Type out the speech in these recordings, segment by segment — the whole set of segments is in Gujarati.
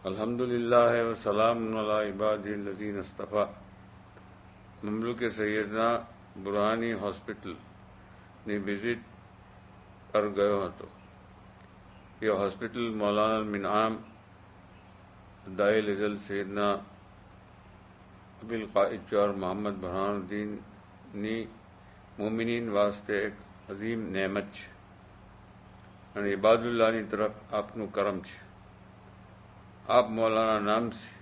الحمدللہ وسلام علی عبادہ الذین اصطفیٰ. مملک સૈયદના બુરહાની હોસ્પિટલની વિઝિટ પર ગયો હતો. એ હોસ્પિટલ મૌલાના મિનઆમ દાઈ રિઝલ્ટ સૈયદના અબિલ કાઇદ ચોર મોહમ્મદ બુરહાનુદ્દીનની મોમિનીન વાસ્તે એક અઝીમ નેમત છે અને ઇબાદુલ્લાહની તરફ આપનું કરમ છે. આપ મૌલાના નામથી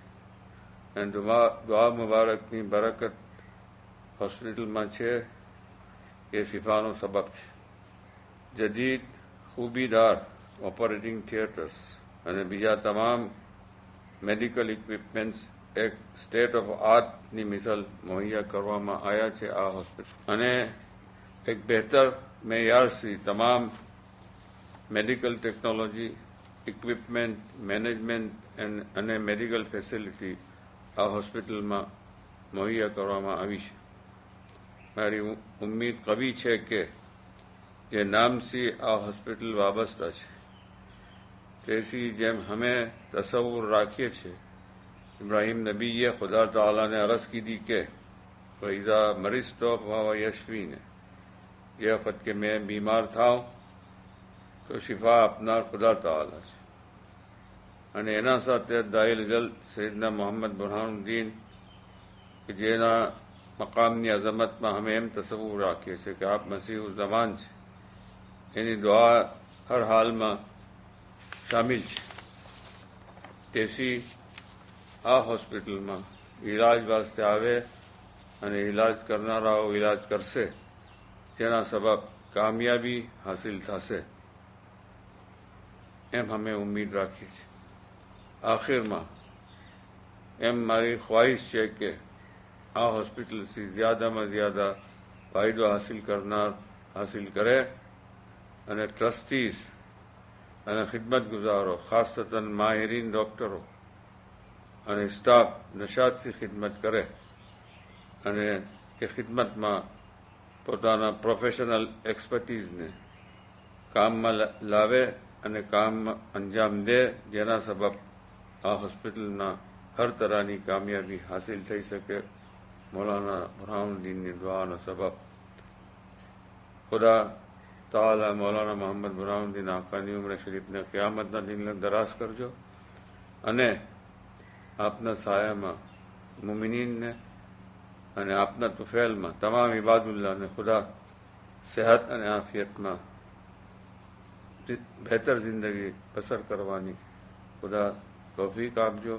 અને દુઆ મુબારકની બરકત હોસ્પિટલમાં છે એ શિફાનો સબબ છે. જદીદ ખૂબીદાર ઓપરેટિંગ થિયેટર્સ અને બીજા તમામ મેડિકલ ઇક્વિપમેન્ટ્સ એક સ્ટેટ ઓફ આર્ટની મિસાલ મુહૈયા કરવામાં આવ્યા છે આ હોસ્પિટલ અને એક બહેતર મેયારથી તમામ મેડિકલ ટેકનોલોજી ઇક્વિપમેન્ટ મેનેજમેન્ટ અને મેડિકલ ફેસિલિટી આ હોસ્પિટલમાં મુહૈયા કરવામાં આવી છે. મારી ઉમ્મીદ કવી છે કે જે નામથી આ હોસ્પિટલ વાબસ્તા છે તેથી જેમ હમે તસવ્વુર રાખીએ છીએ ઇબ્રાહીમ નબીએ ખુદા તાલાને અરજ કીધી કે ફૈઝા મરીઝતો ફહુવ યશફીને, જે વખત કે મેં બીમાર થાઉં તો શિફા આપનાર ખુદા તાલા છે. અને એના સાથે દાઈ રિઝલ્ટ સૈયદના મોહમ્મદ બુરહાનુદ્દીન કે જેના મકામની અઝમતમાં અમે એમ તસવ્વુર રાખીએ છીએ કે આપ મસીહુ ઝમાન છે, એની દુઆ હર હાલમાં શામિલ છે. તેથી આ હોસ્પિટલમાં ઇલાજ વાસ્તે આવે અને ઇલાજ કરનારાઓ ઇલાજ કરશે જેના સબબ કામયાબી હાસિલ થશે એમ અમે ઉમ્મીદ રાખીએ છીએ. આખિરમાં એમ મારી ખ્વાહિશ છે કે આ હોસ્પિટલથી જ્યાદામાં જ્યાદા ફાયદો હાસિલ કરે અને ટ્રસ્ટીઝ અને ખિદમત ગુજારો ખાસતન માહિરીન ડૉક્ટરો અને સ્ટાફ નશાતથી ખિદમત કરે અને એ ખિદમતમાં પોતાના પ્રોફેશનલ એક્સપર્ટીઝને કામમાં લાવે અને કામમાં અંજામ દે જેના સબબ આ હોસ્પિટલના હર તરહની કામયાબી હાસિલ થઈ શકે. મૌલાના બુરહાનુદ્દીનની દુઆનો સબબ ખુદા તાલા મૌલાના મોહમ્મદ બુરહાનુદ્દીન આકાની ઉમ્ર શરીફને ક્યામતના દિનને દરાજ કરજો અને આપના સાયામાં મુમિનીનને અને આપના તુફેલમાં તમામ ઇબાદુલ્લાહને ખુદા સેહત અને આફિયતમાં બહેતર જિંદગી બસર કરવાની ખુદા તૌફીક આપજો,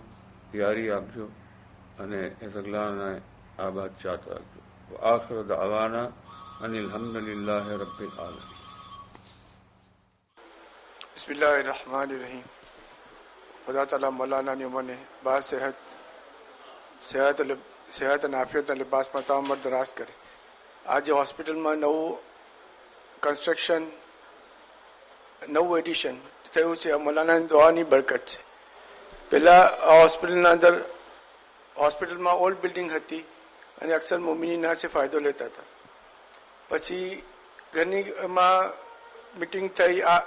યારી આપજો અને એ સગલાને આબાદ ચાત રાખજો. આખિર દઅવાના અનિલ હમ્દુલિલ્લાહિ રબ્બિલ આલમીન. બિસ્મિલ્લાહિર રહેમાનિર રહીમ. ખુદા તાલા મૌલાનાની ઉંમરને બા સેહત અને આફિયતના લિબાસમાં તમામ દરાજ કરે. આજે હોસ્પિટલમાં નવું કન્સ્ટ્રક્શન, નવું એડિશન થયું છે. મૌલાનાની દુઆની બરકત છે. પહેલાં આ હોસ્પિટલના અંદર હોસ્પિટલમાં ઓલ્ડ બિલ્ડિંગ હતી અને અક્સર મોમિનીના સે ફાયદો લેતા હતા. પછી ઘરની એમાં મિટિંગ થઈ, આ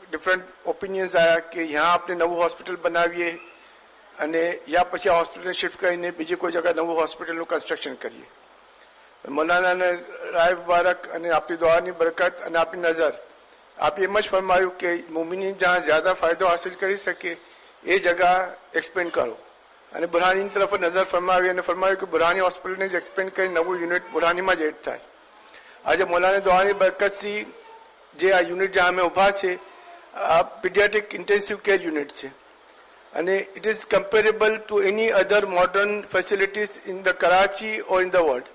ડિફરન્ટ ઓપિનિયન્સ આવ્યા કે यहाँ આપણે નવું હોસ્પિટલ બનાવીએ અને યા પછી આ હોસ્પિટલને શિફ્ટ કરીને બીજી કોઈ જગ્યાએ નવું હોસ્પિટલનું કન્સ્ટ્રક્શન કરીએ. મૌલાનાને રાય મુબારક અને આપણી દુઆની બરકત અને આપણી નજર આપે એમ જ ફરમાયું કે મોમિની જ્યાં જ્યાદા ફાયદો હાસિલ કરી શકે એ જગા એક્સપેન્ડ કરો અને બુરહાની તરફ નજર ફરમાવી અને ફરમાવ્યું કે બુરહાની હોસ્પિટલને જ એક્સપેન્ડ કરી નવું યુનિટ બુરહાનીમાં જ એડ થાય. આજે મૌલાના દુઆની બરકતથી જે આ યુનિટ જ્યાં અમે ઊભા છે આ પીડિયાટ્રિક ઇન્ટેન્સિવ કેર યુનિટ છે અને it is comparable to any other modern facilities in the Karachi or in the world.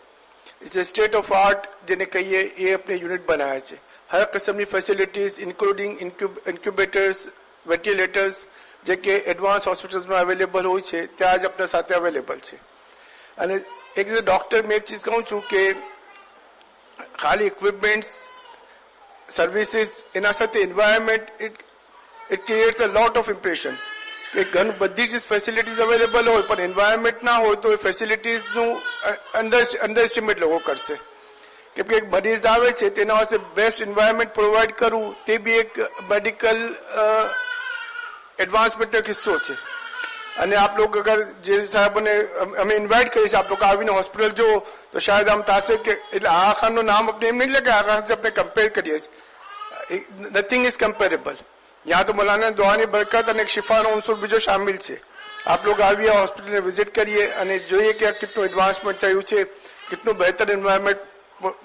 It's a state of art જેને કહીએ એ આપણે યુનિટ બનાવ્યા છે. હર કિસ્મની ફેસિલિટીઝ ઇન્ક્લુડિંગ ઇન્ક્યુબેટર્સ, વેન્ટિલેટર્સ જે કે એડવાન્સ હોસ્પિટલ્સમાં અવેલેબલ હોય છે ત્યાં જ આપણા સાથે અવેલેબલ છે. અને એક ડૉક્ટર મેં એક ચીજ કહું છું કે ખાલી ઇક્વિપમેન્ટ્સ, સર્વિસીસ એના સાથે environment it creates a lot of impression. કે ઘણી બધી જ ફેસિલિટીઝ અવેલેબલ હોય પણ એન્વાયરમેન્ટ ના હોય તો એ ફેસિલિટીઝનું અંડર એસ્ટિમેટ લોકો કરશે. કેમ કે એક મરીઝ આવે છે તેના પાસે બેસ્ટ એન્વાયરમેન્ટ પ્રોવાઈડ કરવું તે બી એક મેડિકલ એડવાન્સમેન્ટનો કિસ્સો છે. અને આપ લોકો અગર જે સાહેબોને અમે ઇન્વાઇટ કરીશ આપ લોકો આવીને હોસ્પિટલ જો તો શાયદ આમ થશે કે એટલે આ ખાનનું નામ આપણે એમ નહીં લે કે આ ખાન से આપણે કમ્પેર કરીએ છીએ નથિંગ ઇઝ કમ્પેરેબલ यहाँ तो मौलाना दुआनी बरकत અને એક શિફાનો ઉંસુર બીજો શામિલ છે આપ લોકો આવીએ હોસ્પિટલને વિઝિટ કરીએ અને જોઈએ કે કેટલું એડવાન્સમેન્ટ થયું છે કેટલું બહેતર એન્વાયરમેન્ટ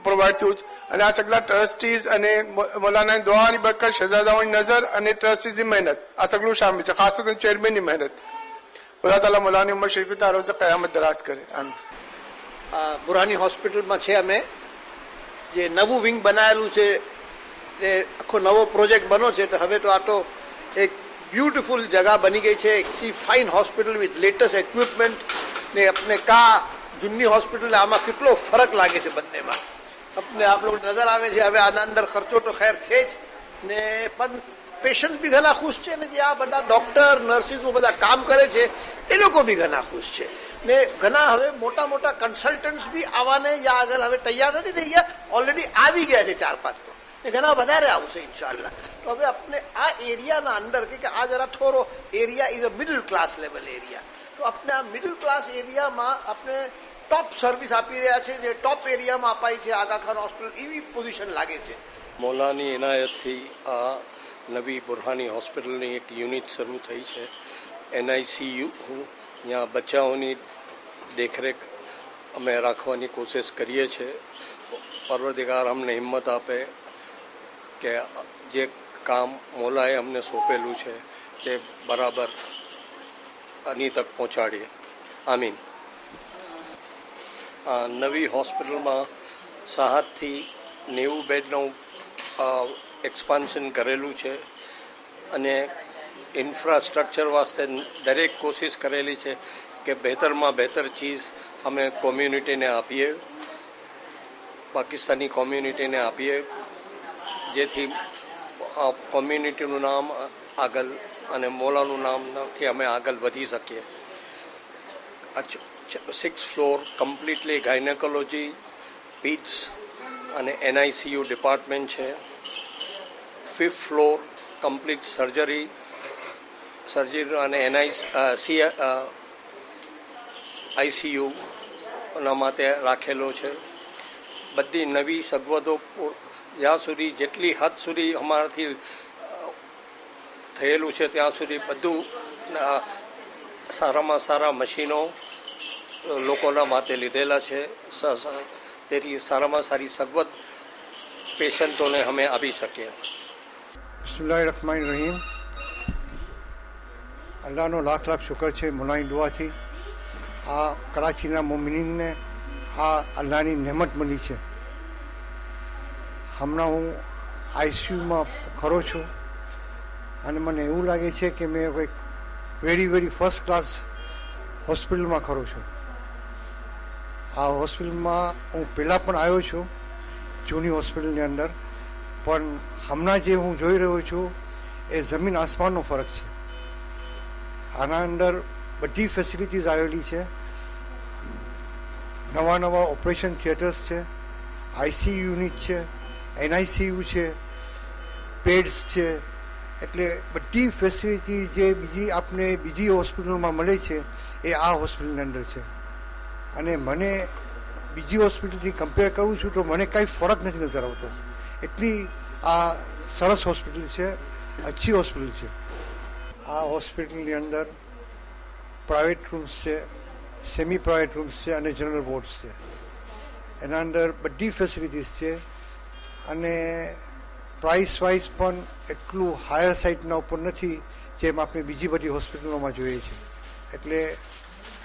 પ્રોવાઈડ થયું છે અને આ સગલા ટ્રસ્ટીઝ અને મૌલાના દુઆની બરકત શહેજાદાઓની નજર અને ટ્રસ્ટીઝની મહેનત આ સગલું શામિલ છે ખાસ કરીને ચેરમેનની મહેનત અલ્લાહ તાલા મૌલાની ઉમર શરીફ તારોજ કયામત દરાજ કરે આમીન બુરહાની હોસ્પિટલમાં છે અમે જે નવું વિંગ બનાવેલું છે એ આખો નવો પ્રોજેક્ટ બનો છે તો હવે તો આ તો એક બ્યુટિફુલ જગા બની ગઈ છે એક C fine hospital with latest equipment ને આપણે કા જૂની હોસ્પિટલ આમાં કેટલો ફરક લાગે છે બંનેમાં આપણે આપ લોકો નજર આવે છે હવે આના અંદર ખર્ચો તો ખેર છે જ ને પણ પેશન્ટ બી ઘણા ખુશ છે ને જે આ બધા ડોક્ટર નર્સિસ બધા કામ કરે છે એ લોકો બી ઘણા ખુશ છે ને ઘણા હવે મોટા મોટા કન્સલ્ટન્ટ્સ બી આવવાને યા આગળ હવે તૈયાર નથી થઈ ગયા ઓલરેડી આવી ગયા છે 4-5 તો એ ઘણા વધારે આવશે ઇન્શાલ્લાહ તો હવે આપણે આ એરિયાના અંદર કે આ જરા થોડો area is a middle class level area તો આપણે આ મિડલ ક્લાસ એરિયામાં આપણે ટોપ સર્વિસ આપી રહ્યા છે જે ટોપ એરિયામાં અપાય છે આગા ખાન હોસ્પિટલ એવી પોઝિશન લાગે છે મૌલાની એનાયતથી આ નવી બુરહાની હોસ્પિટલની એક યુનિટ શરૂ થઈ છે NICU ત્યાં બચ્ચાઓની દેખરેખ અમે રાખવાની કોશિશ કરીએ છીએ પરવરદિગાર અમને હિંમત આપે કે જે કામ મૌલાએ અમને સોંપેલું છે તે બરાબર આની તક પહોંચાડીએ આમીન નવી હોસ્પિટલમાં 60થી 90 બેડનું એક્સપાન્શન કરેલું છે અને ઇન્ફ્રાસ્ટ્રક્ચર વાસ્તે દરેક કોશિશ કરેલી છે કે બહેતરમાં બહેતર ચીજ અમે કોમ્યુનિટીને આપીએ પાકિસ્તાની કોમ્યુનિટીને આપીએ જેથી કોમ્યુનિટીનું નામ આગળ અને મૌલાનું નામથી અમે આગળ વધી શકીએ 6th ફ્લોર કમ્પ્લીટલી ગાયનેકોલોજી પીડ્સ અને NICU ડિપાર્ટમેન્ટ છે 5th ફ્લોર કમ્પ્લીટ સર્જરી અને ICU ના માટે રાખેલો છે બધી નવી સગવડો જ્યાં સુધી જેટલી હદ સુધી અમારાથી થયેલું છે ત્યાં સુધી બધું સારામાં સારા મશીનો લોકોના માટે લીધેલા છે તેથી સારામાં સારી સગવડ પેશન્ટોને અમે આપી શકીએ બિસ્મિલ્લાહિર્રહમાનિર્રહીમ અલ્લાહનો લાખ લાખ શુકર છે મૌલાની દુઆથી આ કરાચીના મોમિનીનને આ અલ્લાહની નહેમત મળી છે હમણાં હું ICUમાં ખરો છું અને મને એવું લાગે છે કે મેં કંઈક વેરી ફર્સ્ટ ક્લાસ હોસ્પિટલમાં ખરો છું આ હોસ્પિટલમાં હું પહેલાં પણ આવ્યો છું જૂની હોસ્પિટલની અંદર પણ હમણાં જે હું જોઈ રહ્યો છું એ જમીન આસમાનનો ફરક છે આના અંદર બધી ફેસિલિટીઝ આવેલી છે નવા ઓપરેશન થિયેટર્સ છે ICU યુનિટ છે NICU છે પેડ્સ છે એટલે બધી ફેસિલિટી જે આપણે બીજી હોસ્પિટલમાં મળે છે એ આ હોસ્પિટલની અંદર છે અને મને બીજી હોસ્પિટલથી કમ્પેર કરું છું તો મને કાંઈ ફરક નથી નજર આવતો એટલી આ સરસ હોસ્પિટલ છે અચ્છી હોસ્પિટલ છે આ હોસ્પિટલની અંદર પ્રાઇવેટ રૂમ્સ છે સેમી પ્રાઇવેટ રૂમ્સ છે અને જનરલ વોર્ડ્સ છે એના અંદર બધી ફેસિલિટીઝ છે અને પ્રાઇસ વાઇઝ પણ એટલું હાયર સાઇડના ઉપર નથી જેમ આપણે બીજી બધી હોસ્પિટલોમાં જોઈએ છીએ એટલે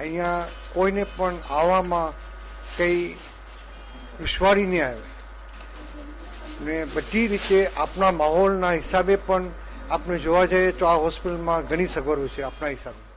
અહીંયા કોઈને પણ આવવામાં કંઈ દુશ્વારી નહીં આવે ને બધી રીતે આપણા માહોલના હિસાબે પણ આપણે જોવા જઈએ તો આ હોસ્પિટલમાં ઘણી સગવડો છે આપણા હિસાબે